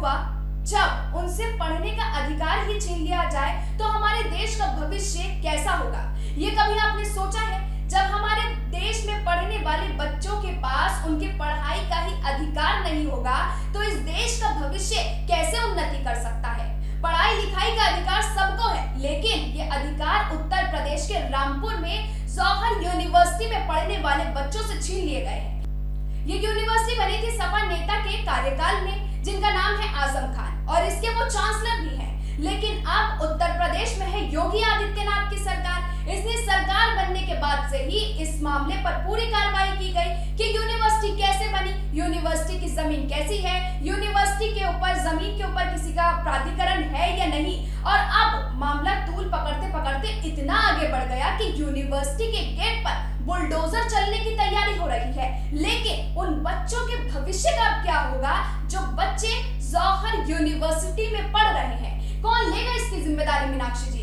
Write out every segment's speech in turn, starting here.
युवा जब उनसे पढ़ने का अधिकार ही छीन लिया जाए तो हमारे देश का भविष्य कैसा होगा? ये कभी आपने सोचा है? जब हमारे देश में पढ़ने वाले बच्चों के पास उनके पढ़ाई का ही अधिकार नहीं होगा तो इस देश का भविष्य कैसे उन्नति कर सकता है? पढ़ाई लिखाई का अधिकार सबको है, लेकिन ये अधिकार उत्तर प्रदेश के रामपुर में जौहर यूनिवर्सिटी में पढ़ने वाले बच्चों से छीन लिए गए हैं। ये यूनिवर्सिटी बनी थी सपा नेता के कार्यकाल में, जिनका नाम है आजम खान, और इसके वो चांसलर भी हैं। लेकिन अब उत्तर प्रदेश में है योगी आदित्यनाथ की सरकार। इसलिए सरकार बनने के बाद से ही इस मामले पर पूरी कार्रवाई की गई कि यूनिवर्सिटी कैसे बनी, यूनिवर्सिटी की जमीन कैसी है, यूनिवर्सिटी के ऊपर जमीन के ऊपर किसी का प्राधिकरण है या नहीं। और अब मामला तूल पकड़ते पकड़ते इतना आगे बढ़ गया कि यूनिवर्सिटी के गेट पर बुलडोजर चलने की तैयारी हो रही है। लेकिन उन बच्चों के भविष्य का क्या होगा जो बच्चे जौहर यूनिवर्सिटी में पढ़ रहे हैं? कौन लेगा इसकी जिम्मेदारी? मीनाक्षी जी,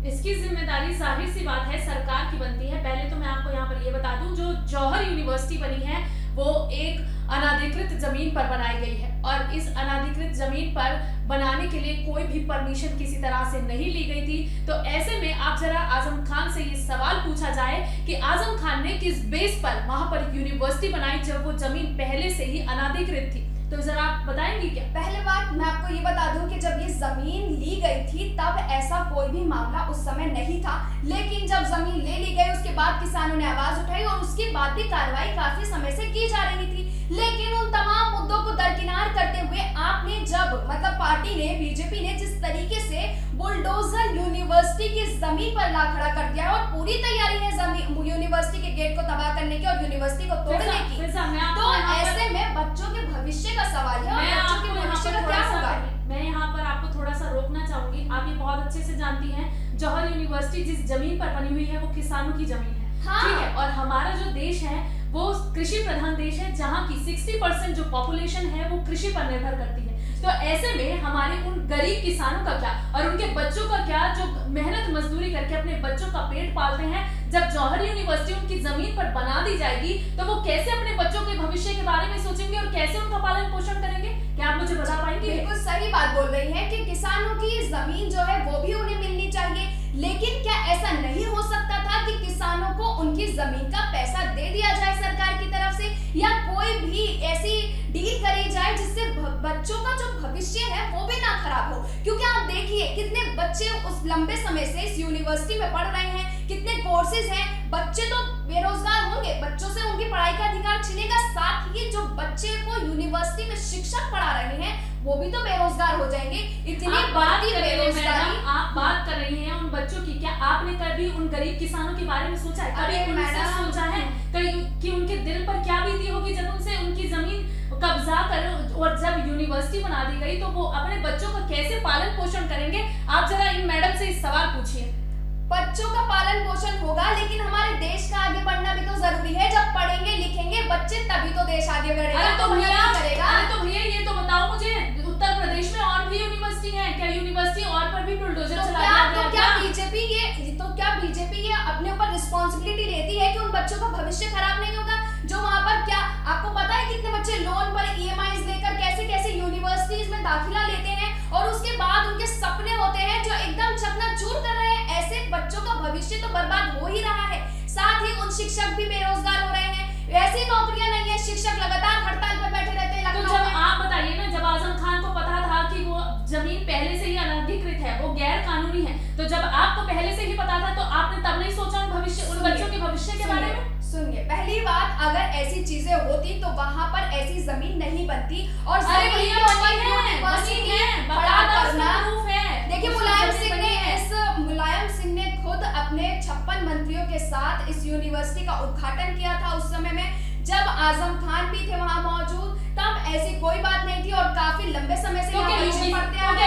इसकी जिम्मेदारी जाहिर सी बात है सरकार की बनती है। पहले तो मैं आपको यहाँ पर ये बता दूं, जो जौहर यूनिवर्सिटी बनी है वो एक अनाधिकृत जमीन पर बनाई गई है और इस अनाधिकृत जमीन पर बनाने के लिए कोई भी परमिशन किसी तरह से नहीं ली गई थी। तो ऐसे में आप जरा आजम खान से ये सवाल पूछा जाए कि आजम खान ने किस बेस पर वहां पर यूनिवर्सिटी बनाई जब वो जमीन पहले से ही अनाधिकृत थी? तो जरा आप बताएंगे क्या? पहले बात मैं आपको ये बता दूं कि जब ये जमीन ली गई थी तब ऐसा कोई भी मामला उस समय नहीं था, लेकिन जब जमीन ले ली गई उसके बाद किसानों ने आवाज उठाई और उसके बाद भी कार्रवाई काफी समय से की जा रही थी। लेकिन उन तमाम मुद्दों को दरकिनार करते हुए आपने जब पार्टी ने, बीजेपी ने जिस तरीके से बुलडोजर यूनिवर्सिटी की जमीन पर ला खड़ा कर दिया और पूरी तैयारी है यूनिवर्सिटी के गेट को तबाह करने की और यूनिवर्सिटी को तोड़ने की, तो ऐसे में बच्चों के भविष्य का सवाल है और बच्चों के भविष्य का क्या होगा? मैं यहाँ पर आपको थोड़ा सा रोकना चाहूंगी। आप ये बहुत अच्छे से जानती हैं जौहर यूनिवर्सिटी जिस जमीन पर बनी हुई है वो किसानों की जमीन है, ठीक है? और हमारा जो देश है वो कृषि प्रधान देश है जहाँ की 60% जो पॉपुलेशन है वो कृषि पर निर्भर करती है। तो ऐसे में हमारे उन गरीब किसानों का क्या और उनके बच्चों का क्या जो मेहनत मजदूरी करके अपने बच्चों का पेट पालते हैं, जब जौहर यूनिवर्सिटी उनकी जमीन पर बना दी जाएगी तो वो कैसे अपने बच्चों के भविष्य के बारे में सोचेंगे और कैसे उनका पालन पोषण करेंगे? क्या आप मुझे बता पाएंगे? बिल्कुल सही बात बोल रही हैं कि किसानों की जमीन जो है वो भी उन्हें मिलनी चाहिए, लेकिन क्या ऐसा नहीं हो सकता था कि किसानों को उनकी जमीन का पैसा दे दिया जाए सरकार की तरफ से, या कोई भी ऐसी डील करी जाए जिससे बच्चों का जो भविष्य है वो भी ना खराब हो? क्योंकि आप देखिए कितने बच्चे उस लंबे समय से इस यूनिवर्सिटी में पढ़ रहे हैं, कितने कोर्सेज हैं, बच्चे तो बेरोजगार होंगे, बच्चों से उनकी पढ़ाई का अधिकार छीनेगा, साथ ही जो बच्चे को यूनिवर्सिटी में शिक्षक पढ़ा रहे हैं वो भी तो बेरोजगार हो जाएंगे। इतनी बढ़ती बेरोजगारी आप बात कर रही हैं उन बच्चों की, क्या आपने कभी उन गरीब किसानों के बारे में सोचा है? कभी उनसे सोचा है कि उनके दिल पर क्या बीती होगी जब उनसे उनकी जमीन कब्जा कर और जब यूनिवर्सिटी बना दी गई तो वो अपने बच्चों का कैसे पालन पोषण करेंगे? आप जरा इन मैडम से इस सवाल पूछिए। बच्चों का पालन पोषण होगा, लेकिन हमारे देश का आगे बढ़ना भी तो जरूरी है। जब पढ़ेंगे लिखेंगे बच्चे तभी तो देश आगे बढ़ेगा। तो भैया ये तो बताओ मुझे, उत्तर प्रदेश में और भी यूनिवर्सिटी है क्या? यूनिवर्सिटी और पर भी बुलडोजर चला दिया? क्या बीजेपी ये अपने ऊपर रिस्पॉन्सिबिलिटी लेती है कि उन बच्चों का भविष्य खराब नहीं होगा? जो वहाँ पर क्या आपको पता है कितने बच्चे लोन पर EMIs लेकर कैसे यूनिवर्सिटीज में दाखिला लेते हैं और उसके बाद उनके सपने होते हैं जो एकदम चकनाचूर कर रहे हैं। ऐसे बच्चों का भविष्य तो बर्बाद हो ही रहा है, साथ ही उन शिक्षक भी बेरोजगार हो रहे हैं, ऐसी नौकरियां नहीं है, शिक्षक लगातार हड़ताल पर बैठे रहते हैं। तो जब आप बताइए ना, जब आजम खान को पता था कि वो जमीन पहले से ही अनधिकृत है, वो गैर कानूनी है, तो जब आपको पहले से ही पता था तो आपने तब नहीं सोचा उन बच्चों के भविष्य के बारे में? सुनिए, पहली बात, अगर ऐसी चीजें होती तो वहां पर ऐसी जमीन नहीं बनती और देखिए मुलायम सिंह ने खुद अपने 56 मंत्रियों के साथ इस यूनिवर्सिटी का उद्घाटन किया था। उस समय में जब आजम खान भी थे वहां मौजूद, तब ऐसी कोई बात नहीं थी और काफी लंबे समय से बच्चे पढ़ते आ रहे।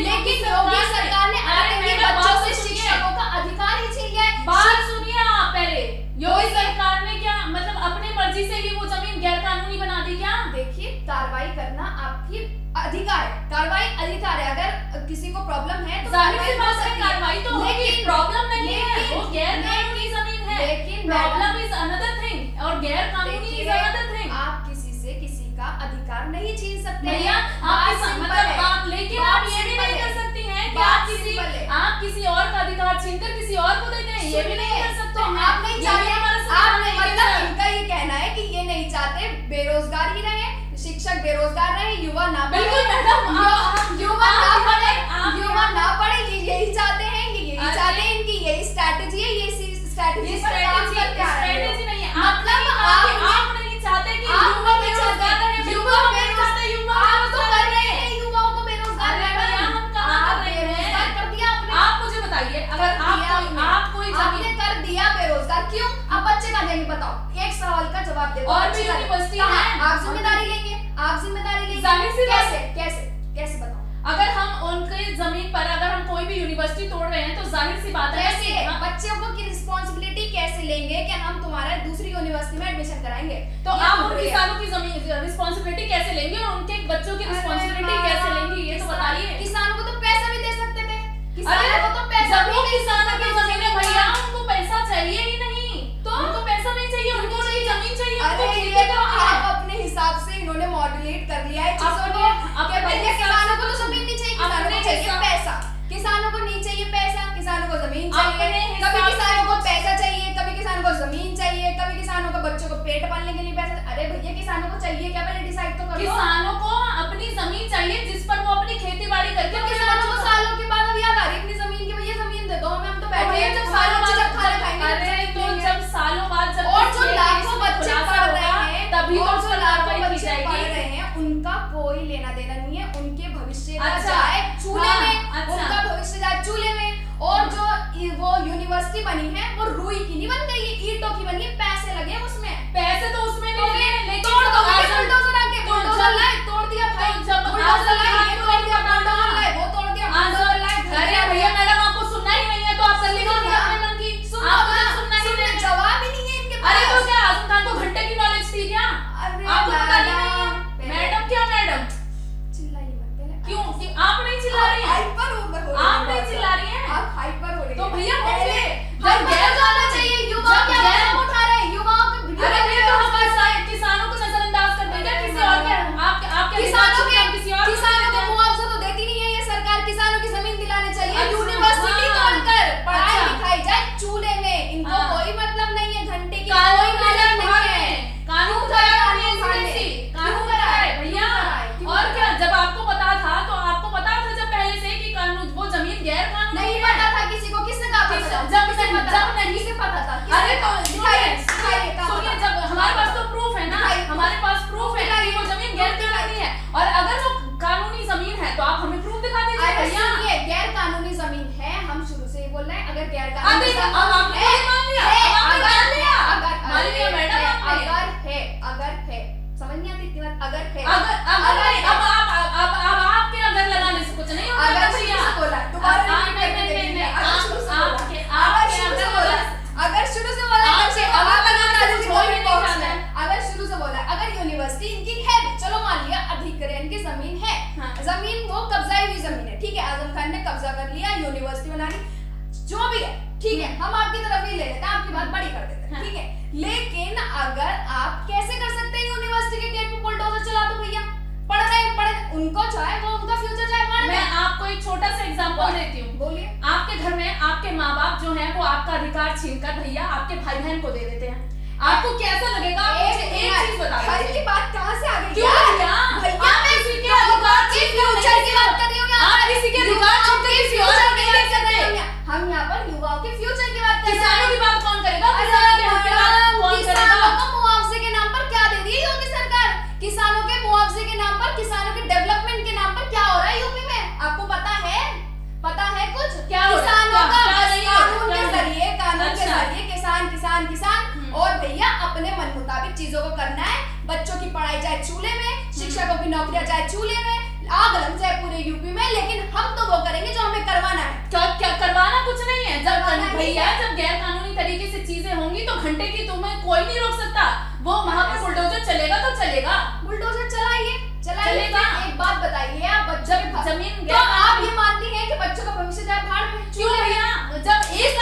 लेकिन योगी सरकार ने आते ही बच्चों से शिक्षकों का अधिकार ही छीन लिया है। बात सुनिए आप पहले, योगी सरकार ने क्या मतलब अपनी मर्जी से ही वो जमीन गैर कानूनी बना दी क्या? देखिए, कार्रवाई करना आपकी अधिकार है, कार्रवाई अधिकार है। अगर किसी को प्रॉब्लम है तो कार्रवाई तो होगी, प्रॉब्लम नहीं है, वो गैर कानूनी जमीन है। लेकिन प्रॉब्लम इज अनदर थिंग और गैर कानूनी इज अनदर थिंग। आप किसी से किसी का अधिकार नहीं छीन सकते। भैया आप आप किसी और का अधिकार छीनकर किसी और को देते हैं, ये भी नहीं कर सकते। तो आप नहीं चाहते, आपने मतलब इनका ये कहना है कि ये नहीं चाहते बेरोजगार ही रहे, शिक्षक बेरोजगार रहे, युवा ना पढ़े, युवा ना पढ़े, ये यही चाहते हैं, ये यही चाहते हैं, इनकी यही स्ट्रैटेजी है, ये स्ट्रैटेजी पर काम करते आ रहे हैं। स्ट्रैटेजी नहीं है, मतलब आप नहीं चाहते कि युवा बेरोजगार रहे, युवा आप तो कर रहे हैं युवाओं को बेरोजगार रहना, हम कहाँ कर रहे हैं? कर दिया आपने। आप मुझे बताइए, अगर आप कोई आपने कर दिया बेरोजगार, क्यों? अब बच्चे कहाँ जाएंगे बताओ, एक सवाल का जवाब दे दो। और भी यूनिवर्सिटी है, आप जिम्मेदारी लेंगे, आप जिम्मेदारी लेंगे, जाहिर सी बात है। कैसे बताओ? अगर हम उनके जमीन पर अगर हम कोई भी यूनिवर्सिटी तोड़ रहे हैं तो जाहिर सी बात है कैसे बच्चों को की रिस्पांसिबिलिटी कैसे लेंगे कि हम तुम्हारा दूसरी यूनिवर्सिटी में एडमिशन कराएंगे? तो आप उन किसानों की जमीन रिस्पांसिबिलिटी कैसे लेंगे और उनके बच्चों की रिस्पांसिबिलिटी कैसे लेंगे, ये तो बताइए। किसानों को तो पैसा भी दे सकते थे, किसानों को तो पैसा जब वो किसानों की जमीन है भैया, उनको पैसा चाहिए ही नहीं, तो उनको पैसा नहीं चाहिए, उनको नहीं जमीन चाहिए। अरे ये तो आप अपने हिसाब से इन्होंने मॉड्यूलेट कर लिया है चीजों को कि भैया किसानों को तो जमीन नहीं चाहिए, किसानों को चाहिए पैसा, किसानों को नहीं चाहिए पैसा, किसानों को जमीन चाहिए। कभी किसानों को पैसा चाहिए, कभी किसानों को जमीन चाहिए, कभी किसानों को बच्चों को पेट पालने के लिए पैसा। अरे भैया किसानों को चाहिए क्या, पहले डिसाइड तो करो। किसानों को अपनी जमीन चाहिए जिस पर वो अपनी खेती बाड़ी करके, किसानों को सालों के बाद अब याद आ रही है अपनी जमीन की, भैया जमीन दे दो हमें, हम तो बैठे हैं जब सालों बाद जब खाना खाएंगे, तो जब सालों बाद जब और जो लाखों बच्चे पढ़ रहे हैं तभी तो जो लाखों बच्चे पढ़ रहे हैं उनका कोई लेना देना नहीं है, उनके भविष्य का जाए चूल्हे में, उनका भविष्य जाए चूल्हे में। और जो वो यूनिवर्सिटी बनी है वो रुई की नहीं बन गई, ईंटों की बनी है, पैसे लगे उसमें, पैसे तो उसमें भी लगे, लेकिन तोड़ दो बुलडोजर आके, बुलडोजर लाए तोड़ दिया भाई, बुलडोजर लाए ये तोड़ दिया, बुलडोजर लाए वो तोड़ दिया, बुलडोजर लाए। अरे भैया मैडम आपको सुनना ही नहीं है तो आप कर लीजिए अपने मन की, आपको सुनना ही नहीं, जवाब ही नहीं है इनके पास। अरे तो क्या आजम खान को घंटे की नॉलेज थी क्या? आपको पता नहीं है मैडम, क्या मैडम चिल्लाइए मत पहले, क्यों आप नहीं चिल्ला रही हैं? हाइपर हो गए, आप नहीं चिल्ला रही हैं, आप हाइपर हो रही तो हैं। भैया पहले जब गैर जाना चाहिए, युवा क्या कदम उठा रहे हैं, युवाओं को अरे भैया तो हम किसानों को नजरअंदाज कर देंगे, किसी और के आपके किसानों को मुआवजा तो देती नहीं है ये सरकार, किसानों की जमीन दिलाने चाहिए, यूनिवर्सिटी तोड़कर पढ़ाई लिखाई जाए चूल्हे में, इनको कोई मतलब नहीं है घंटे की, कोई मतलब नहीं है। कानून कराए भैया, और क्या जब आपको पता था तो आपको पता था जब पहले से कि कानून वो जमीन गैर कानूनी नहीं पता था किसी को, किसने कहा पता? जब नहीं किसे पता था? अरे तो सुनिए जब हमारे पास तो प्रूफ है ना, हमारे पास प्रूफ है कि वो जमीन गैर कानूनी है, और अगर वो कानूनी जमीन है तो आप हमें प्रूफ दिखा दीजिए भैया। ये गैर कानूनी जमीन है, हम शुरू से ही बोल रहे हैं, अगर गैर अब कानूनी आपने मान लिया, अगर है समझ नहीं आती इतनी बात, अगर है अब आपके अगर लगाने से कुछ नहीं होगा अगर भैया। शुरू से बोला दोबारा नहीं, अगर शुरू से बोला, अगर शुरू से बोला, अगर शुरू से बोला, अगर यूनिवर्सिटी इनकी है, चलो मान लिया अधिग्रहण की जमीन है, जमीन वो कब्जाई हुई जमीन है, ठीक है, आजम खान ने कब्जा कर लिया, यूनिवर्सिटी बना ली, जो भी है ठीक है, हम आपकी तरफ ही ले लेते हैं, आपकी बात बड़ी कर देते हैं, ठीक है। लेकिन अगर आप कैसे कर सकते हैं यूनिवर्सिटी के गेट पे बुलडोजर चला दो भैया, पढ़ रहे उनको चाहे वो उनका फ्यूचर चाहे, मैं आपको एक छोटा सा एग्जांपल देती हूँ। बोलिए। आपके घर में आपके माँ बाप जो हैं वो आपका अधिकार छीनकर भैया आपके भाई बहन को दे देते हैं, आपको कैसा लगेगा? एक चीज बता घर की बात कहाँ से आ गई? क्यों भैया? आप किसी के अधिकार छीन फ्यूचर की बात कर रही हूँ, आप किसी के अधिकार छीन कर किसी और की बात कर रहे हैं। हम यहाँ पर युवाओं के फ्यूचर की बात कर रहे हैं। किसानों की बात कौन करेगा? किसानों के हक की बात कौन करेगा? किसानों को मुआवजे के नाम पर क्या दे रही है योगी सरकार? किसानों के मुआवजे के नाम पर, किसानों के डेवलपमेंट के नाम पर क्या हो रहा है यूपी में? आपको पता है? पता है कुछ? क्या किसानों का कानून के जरिए किसान और भैया अपने मन मुताबिक चीजों को करना है, बच्चों की पढ़ाई जाए चूल्हे में, शिक्षकों की नौकरियां जाए चूल्हे में, आग लग जाए पूरे यूपी में, लेकिन हम तो वो करेंगे जो हमें करवाना है। क्या करवाना कुछ नहीं है, जब भैया जब गैर कानूनी तरीके से चीजें होंगी तो घंटे की तुम्हें कोई नहीं रोक सकता, वो वहां पर बुलडोजर चलेगा तो चलेगा, बुलडोजर चलाइए। एक बात बताइए, आप बच्चों जब जमीन तो आप ये मानती हैं कि बच्चों का भविष्य जाए भाड़ में? क्यों भैया? जब एक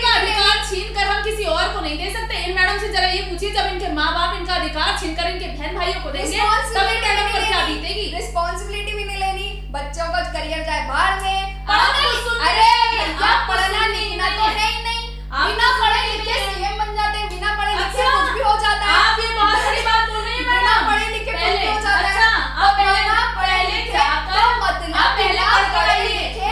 अधिकार छीन कर हम किसी और को नहीं दे सकते। इन मैडम से जरा ये पूछिए, जब इनके माँ बाप इनका अधिकार छीन कर इनके बहन भाइयों को देंगे तब इन मैडम पर क्या बीतेगी? रिस्पॉन्सिबिलिटी भी नहीं लेनी, बच्चों का करियर जाए बाहर में, अरे पढ़ना लिखना तो है ही नहीं, बिना पढ़े लिखे सीएम बन जाते हैं, बिना पढ़े लिखे कुछ भी हो जाता है। आप ये बहुत बड़ी बात बोल रही हैं मैडम, बिना पढ़े लिखे कुछ भी हो जाता है। आप बिना पढ़े लिखे तो मतलब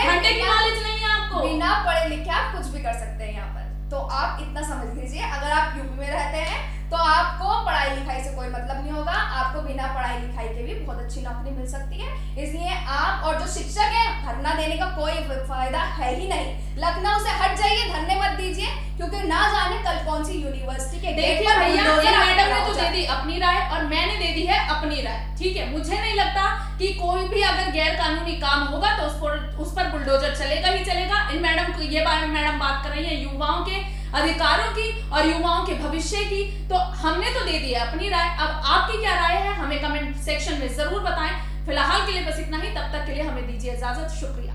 घंटे की नॉलेज नहीं है आपको, बिना पढ़े लिखे आप कुछ भी कर सकते हैं यहाँ पर। तो आप इतना समझ लीजिए, अगर आप यूपी में रहते हैं तो आपको पढ़ाई लिखाई से कोई मतलब नहीं होगा, आपको बिना पढ़ाई लिखाई के भी बहुत अच्छी नौकरी मिल सकती है। इसलिए आप और जो शिक्षक है, धरना देने का कोई फायदा है ही नहीं। लखनऊ से हट जाइए, धरने मत दीजिए, क्योंकि ना जाने कल कौन सी यूनिवर्सिटी के देखिए भैया, मैडम ने तो दे दी अपनी राय और मैंने दे दी है अपनी राय, ठीक है। मुझे नहीं लगता कि कोई भी अगर गैर कानूनी काम होगा तो उस पर बुलडोजर चलेगा ही चलेगा। इन मैडम को ये मैडम बात कर रही है युवाओं के अधिकारों की और युवाओं के भविष्य की, तो हमने तो दे दी है अपनी राय। अब आपकी क्या राय है हमें कमेंट सेक्शन में जरूर बताएं। फिलहाल के लिए बस इतना ही, तब तक के लिए हमें दीजिए इजाजत, शुक्रिया।